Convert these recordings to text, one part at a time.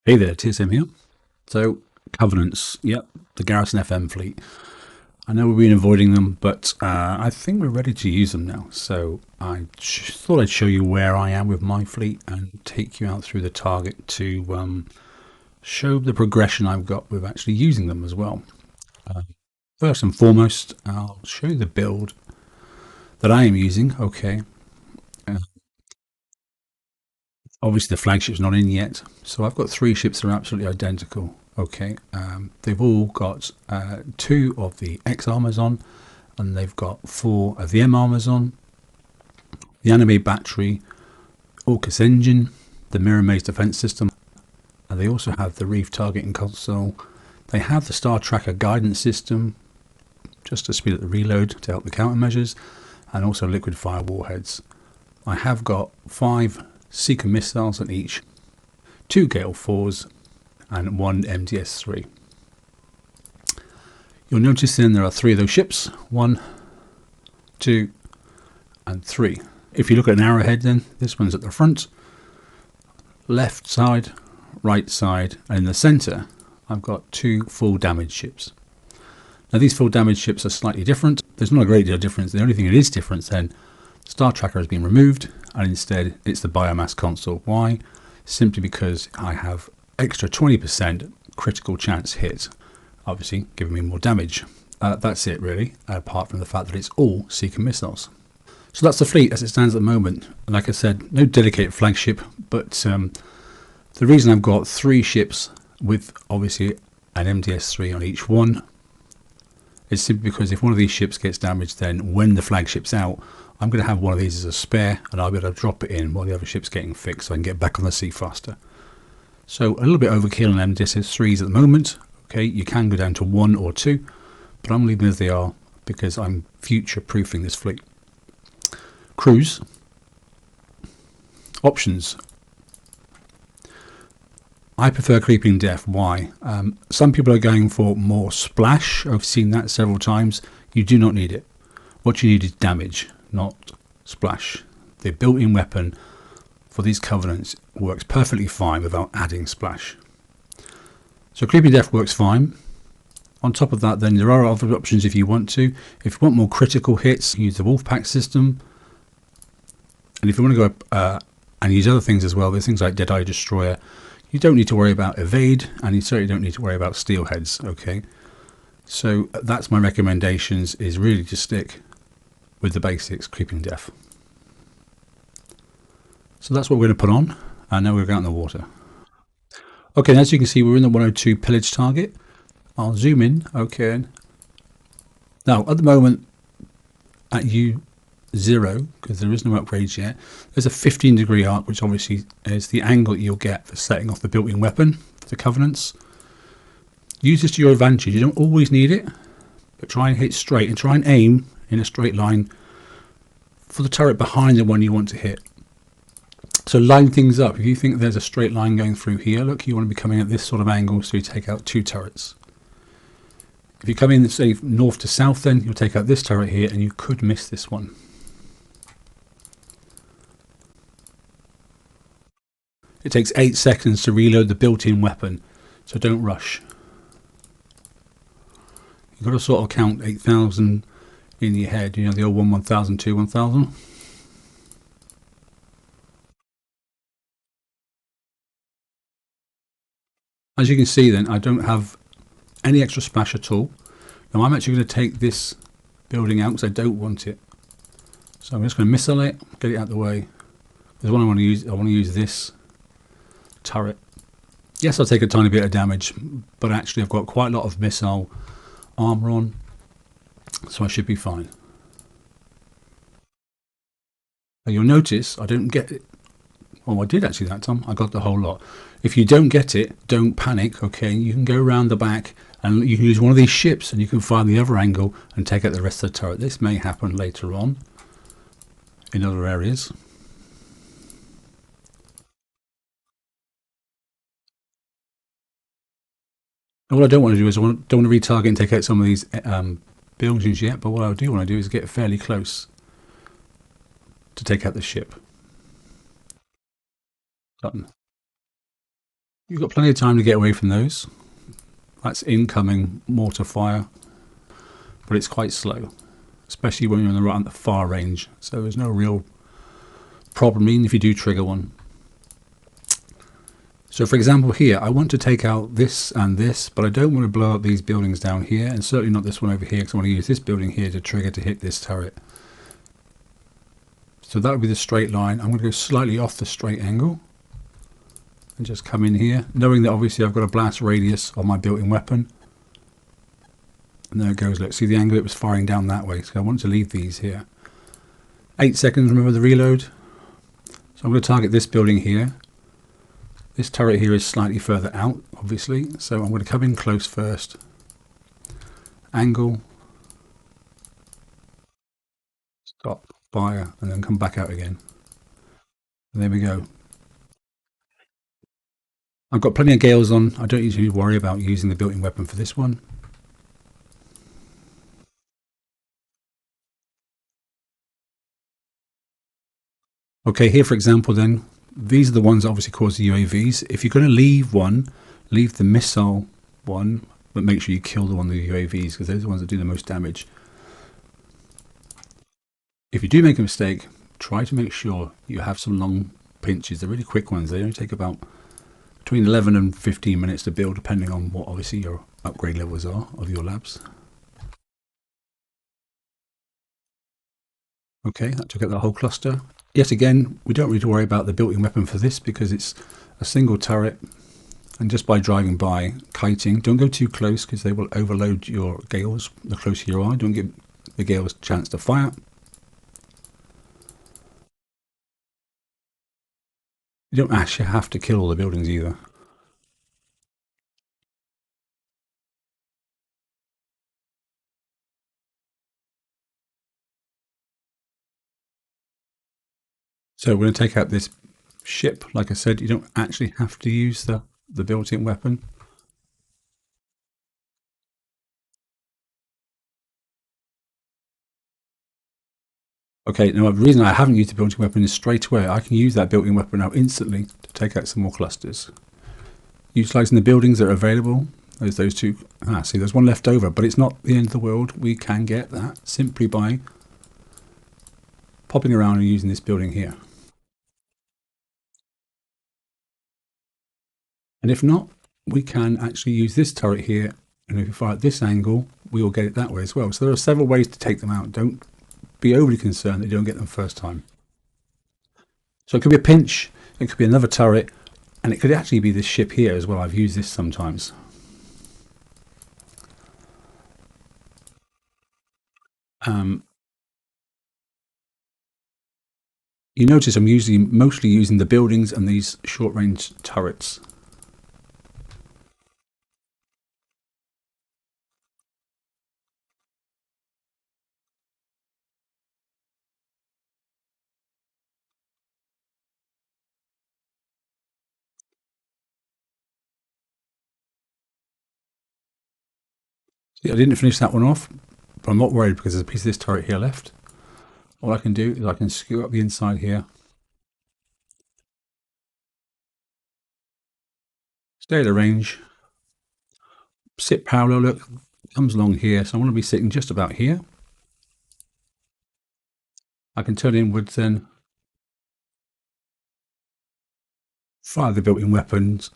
Hey there, TSM here. So, Covenants, yep, the Garrison FM fleet. I know we've been avoiding them, but I think we're ready to use them now. So, I thought I'd show you where I am with my fleet and take you out through the target to show the progression I've got with actually using them as well. First and foremost, I'll show you the build that I am using. Okay, uh, obviously the flagship's not in yet, so I've got three ships that are absolutely identical. Okay, they've all got two of the X armors on, and they've got four of the M armors on, the anime battery, Orcus engine, the mirror maze defense system, and they also have the reef targeting console. They have the star tracker guidance system, just to speed up the reload to help the countermeasures, and also liquid fire warheads. I have got 5 Seeker missiles on each, 2 Gale 4s, and 1 MDS-3. You'll notice then there are 3 of those ships, 1, 2, and 3. If you look at an arrowhead then, this one's at the front, left side, right side, and in the centre I've got 2 full damage ships. Now these full damage ships are slightly different. There's not a great deal of difference. The only thing that is different then, Star Tracker has been removed and instead it's the biomass console. Why? Simply because I have extra 20% critical chance hit, obviously giving me more damage. That's it really, apart from the fact that it's all Seeker missiles. So that's the fleet as it stands at the moment. Like I said, no dedicated flagship, but the reason I've got 3 ships with obviously an MDS-3 on each one is simply because if one of these ships gets damaged, then when the flagship's out, I'm going to have one of these as a spare and I'll be able to drop it in while the other ship's getting fixed so I can get back on the sea faster. So a little bit overkill on MDS-3s at the moment. Okay, you can go down to 1 or 2, but I'm leaving as they are because I'm future-proofing this fleet. Crews. Options. I prefer Creeping Death. Why? Some people are going for more splash. I've seen that several times. You do not need it. What you need is damage, not splash. The built-in weapon for these Covenants works perfectly fine without adding splash. So Creeping Death works fine. On top of that, then there are other options if you want to. If you want more critical hits, use the Wolfpack system. And if you want to go and use other things as well, there's things like Deadeye Destroyer. You don't need to worry about evade, and you certainly don't need to worry about steelheads. Okay, so that's my recommendations. Is really to stick with the basics, Creeping Death. So that's what we're going to put on, and now we're going out in the water. Okay, as you can see, we're in the 102 pillage target. I'll zoom in. Okay. Now at the moment, at U0, because there is no upgrades yet, there's a 15-degree arc, which obviously is the angle that you'll get for setting off the built-in weapon for the Covenants. Use this to your advantage. You don't always need it, but try and hit straight and try and aim in a straight line for the turret behind the one you want to hit. So line things up. If you think there's a straight line going through here, look, you want to be coming at this sort of angle so you take out 2 turrets. If you come in, say, north to south, then you'll take out this turret here and you could miss this one. It takes 8 seconds to reload the built-in weapon, so don't rush. You've got to sort of count 8,000 in your head, you know, the old 1,000, 2, 1,000. As you can see then, I don't have any extra splash at all. Now I'm actually going to take this building out because I don't want it. So I'm just going to missile it, get it out of the way. There's one I want to use this turret. Yes, I'll take a tiny bit of damage, but actually I've got quite a lot of missile armor on, so I should be fine. And you'll notice I don't get it. Oh, I did actually that time. I got the whole lot. If you don't get it, don't panic. Okay, you can go around the back and you can use one of these ships and you can fire the other angle and take out the rest of the turret. This may happen later on in other areas. And what I don't want to do is don't want to retarget and take out some of these buildings yet, but what I do want to do is get fairly close to take out the ship. Done. You've got plenty of time to get away from those. That's incoming mortar fire, but it's quite slow, especially when you're right on the far range. So there's no real problem even if you do trigger one. So for example here, I want to take out this and this, but I don't want to blow up these buildings down here, and certainly not this one over here, because I want to use this building here to trigger to hit this turret. So that would be the straight line. I'm going to go slightly off the straight angle and just come in here, knowing that obviously I've got a blast radius on my built-in weapon. And there it goes. Look, see the angle it was firing down that way, so I want to leave these here. 8 seconds, remember the reload. So I'm going to target this building here. This turret here is slightly further out, obviously, so I'm going to come in close first. Angle. Stop, fire, and then come back out again. And there we go. I've got plenty of gales on. I don't usually worry about using the built-in weapon for this one. Okay, here for example then, these are the ones that obviously cause the UAVs. If you're going to leave one, leave the missile one, but make sure you kill the one with the UAVs, because those are the ones that do the most damage. If you do make a mistake, try to make sure you have some long pinches. They're really quick ones. They only take about between 11 and 15 minutes to build, depending on what obviously your upgrade levels are of your labs. Okay, that took out the whole cluster. Yet again, we don't really worry about the built-in weapon for this because it's a single turret, and just by driving by, kiting, don't go too close because they will overload your gales the closer you are. Don't give the gales a chance to fire. You don't actually have to kill all the buildings either. So we're going to take out this ship. Like I said, you don't actually have to use the built-in weapon. Okay, now the reason I haven't used the built-in weapon is straight away. I can use that built-in weapon now instantly to take out some more clusters. Utilising the buildings that are available. There's those two. See, there's one left over, but it's not the end of the world. We can get that simply by popping around and using this building here. And if not, we can actually use this turret here, and if we fire at this angle, we will get it that way as well. So there are several ways to take them out. Don't be overly concerned that you don't get them first time. So it could be a pinch, it could be another turret, and it could actually be this ship here as well. I've used this sometimes. You notice I'm mostly using the buildings and these short-range turrets. See, I didn't finish that one off, but I'm not worried because there's a piece of this turret here left. All I can do is I can skew up the inside here, stay at the range, sit parallel, look, comes along here, so I want to be sitting just about here. I can turn inwards then, fire the built-in weapons,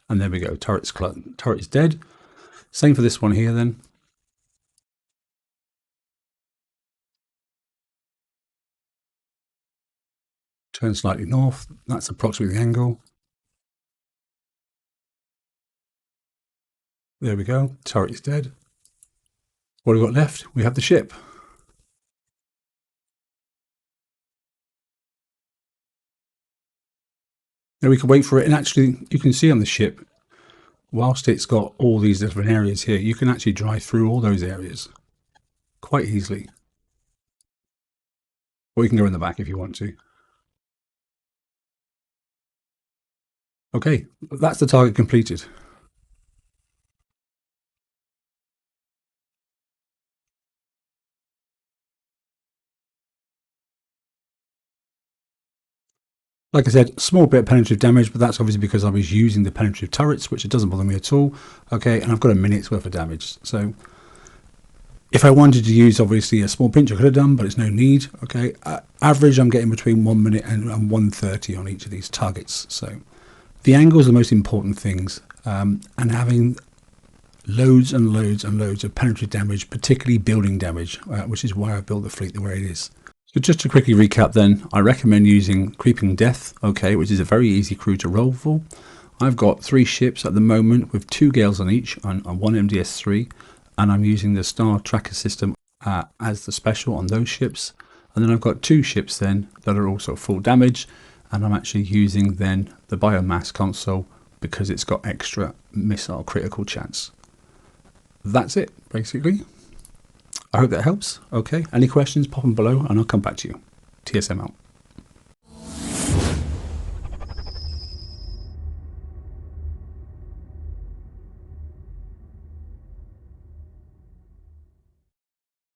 and there we go, turret's dead. Same for this one here then. Turn slightly north, that's approximately the angle. There we go, turret is dead. What have we got left? We have the ship. Now we can wait for it, and actually you can see on the ship, whilst it's got all these different areas here, you can actually drive through all those areas quite easily. Or you can go in the back if you want to. Okay, that's the target completed. Like I said, small bit of penetrative damage, but that's obviously because I was using the penetrative turrets, which it doesn't bother me at all. Okay, and I've got a minute's worth of damage. So if I wanted to use obviously a small pinch, I could have done, but it's no need. Okay, average I'm getting between 1 minute and 1:30 on each of these targets. So the angles are the most important things, and having loads and loads and loads of penetrative damage, particularly building damage, which is why I built the fleet the way it is. So just to quickly recap then, I recommend using Creeping Death, okay, which is a very easy crew to roll for. I've got 3 ships at the moment with 2 Gales on each and 1 MDS3, and I'm using the Star Tracker system as the special on those ships. And then I've got 2 ships then that are also full damage, and I'm actually using then the Biomass console because it's got extra missile critical chance. That's it, basically. I hope that helps. Okay, any questions, pop them below and I'll come back to you. TSM out.